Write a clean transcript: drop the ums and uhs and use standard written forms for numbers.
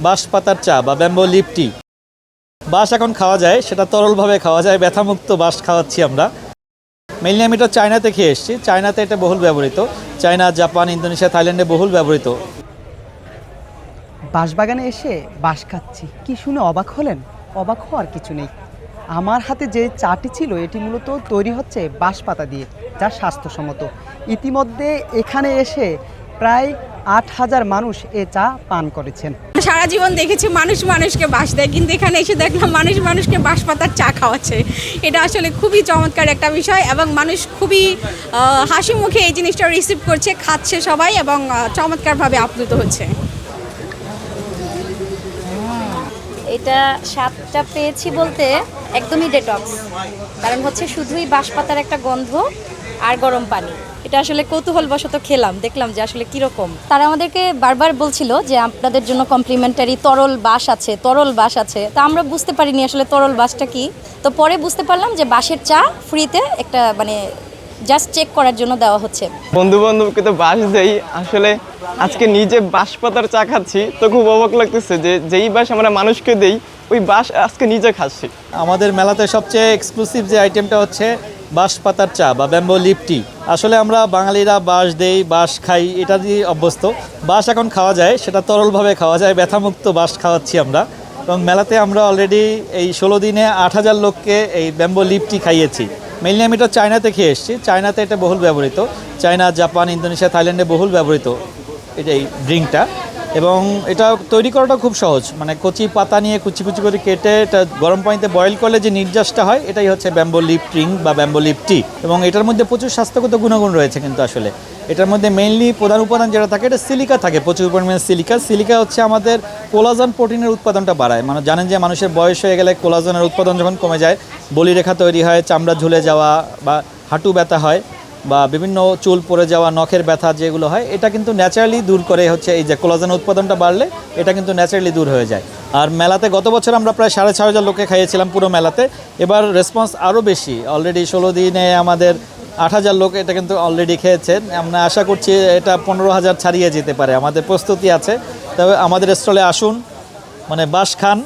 বাঁশ পাতার চা বা ব্যাম্বো লিফ টি। বাঁশ এখন খাওয়া যায়, সেটা তরলভাবে খাওয়া যায়, ব্যথামুক্ত বাঁশ খাওয়াচ্ছি আমরা। মেইনলি আমি এটা চায়নাতে খেয়ে এসেছি, চায়নাতে এটা বহুল ব্যবহৃত, চায়না, জাপান, ইন্দোনেশিয়া, থাইল্যান্ডে বহুল ব্যবহৃত। বাঁশবাগানে এসে বাঁশ খাচ্ছি, কি শুনে অবাক হলেন? অবাক হওয়ার কিছু নেই। আমার হাতে যে চাটি ছিল এটি মূলত তৈরি হচ্ছে বাঁশ পাতা দিয়ে, যা স্বাস্থ্যসম্মত। ইতিমধ্যে এখানে এসে প্রায় 8,000 মানুষ এ চা পান করেছেন। সারা জীবন দেখেছি মানুষ মানুষকে বাঁশ দেয়, কিন্তু এখানে এসে দেখলাম মানুষ মানুষকে বাঁশ পাতার চা খাওয়াচ্ছে। এটা আসলে খুবই চমৎকার একটা বিষয় এবং মানুষ খুবই হাসি মুখে এই জিনিসটা রিসিভ করছে, খাচ্ছে সবাই এবং চমৎকারভাবে আপ্লুত হচ্ছে। এটা স্বাদটা পেয়েছি বলতে একদমই ডেটক্স, কারণ হচ্ছে শুধুই বাঁশপাতার একটা গন্ধ আর গরম পানি। এটা আসলে কৌতূহলবশত খেলাম, দেখলাম যে আসলে কীরকম। তারা আমাদেরকে বারবার বলছিল যে আপনাদের জন্য কমপ্লিমেন্টারি তরল বাঁশ আছে। তা আমরা বুঝতে পারিনি আসলে তরল বাঁশটা কি। তো পরে বুঝতে পারলাম যে বাঁশের চা ফ্রিতে একটা মানে জাস্ট চেক করার জন্য দেওয়া হচ্ছে। বন্ধু বান্ধবকে তো বাঁশ দেই, আসলে আজকে নিজে বাঁশ পাতার চা খাচ্ছি তো খুব অবাক লাগতেছে যে যেই বাঁশ আমরা মানুষকে দেই ওই বাঁশ আজকে নিজে খাচ্ছি। আমাদের মেলাতে সবচেয়ে এক্সক্লুসিভ যে আইটেমটা হচ্ছে বাঁশ পাতার চা বা ব্যাম্বো লিফ টি। আসলে আমরা বাঙালিরা বাঁশ দেই, বাঁশ খাই, এটা দিয়ে অভ্যস্ত। বাঁশ এখন খাওয়া যায়, সেটা তরলভাবে খাওয়া যায়, ব্যথামুক্ত বাঁশ খাওয়াচ্ছি আমরা। এবং মেলাতে আমরা অলরেডি এই 16 দিনে 8,000 লোককে এই ব্যাম্বো লিফ টি খাইয়েছি। মেইনলি আমি এটা চায়নাতে খেয়ে এসেছি, চায়নাতে এটা বহুল ব্যবহৃত, চায়না, জাপান, ইন্দোনেশিয়া, থাইল্যান্ডে বহুল ব্যবহৃত এই ড্রিঙ্কটা। এবং এটা তৈরি করাটা খুব সহজ, মানে কচি পাতা নিয়ে কুচি কুচি করে কেটে এটা গরম পানিতে বয়েল করলে যে নির্যাসটা হয় এটাই হচ্ছে ব্যাম্বো লিফ ড্রিঙ্ক বা ব্যাম্বো লিফ টি। এবং এটার মধ্যে প্রচুর স্বাস্থ্যগত গুণগুণ রয়েছে। কিন্তু আসলে এটার মধ্যে মেইনলি প্রধান উপাদান যেটা থাকে এটা সিলিকা থাকে, প্রচুর পরিমাণে সিলিকা হচ্ছে আমাদের কোলাজেন প্রোটিনের উৎপাদনটা বাড়ায়। মানে জানেন যে মানুষের বয়স হয়ে গেলে কোলাজেনের উৎপাদন যখন কমে যায় বলিরেখা তৈরি হয়, চামড়া ঝুলে যাওয়া বা হাঁটু ব্যথা হয় বা বিভিন্ন চুল পড়ে যাওয়া, নখের ব্যথা যেগুলো হয়, এটা কিন্তু ন্যাচারালি দূর করে হচ্ছে এই যে কোলাজেন উৎপাদনটা বাড়লে এটা কিন্তু ন্যাচারালি দূর হয়ে যায়। আর মেলাতে গত বছর আমরা প্রায় 6,500 লোককে খাইয়েছিলাম পুরো মেলাতে। এবার রেসপন্স আরও বেশি, অলরেডি 16 দিনে আমাদের 8,000 লোক এটা কিন্তু অলরেডি খেয়েছেন। আমরা আশা করছি এটা 15,000 ছাড়িয়ে যেতে পারে, আমাদের প্রস্তুতি আছে। তবে আমাদের স্টলে আসুন, মানে বাঁশ খান,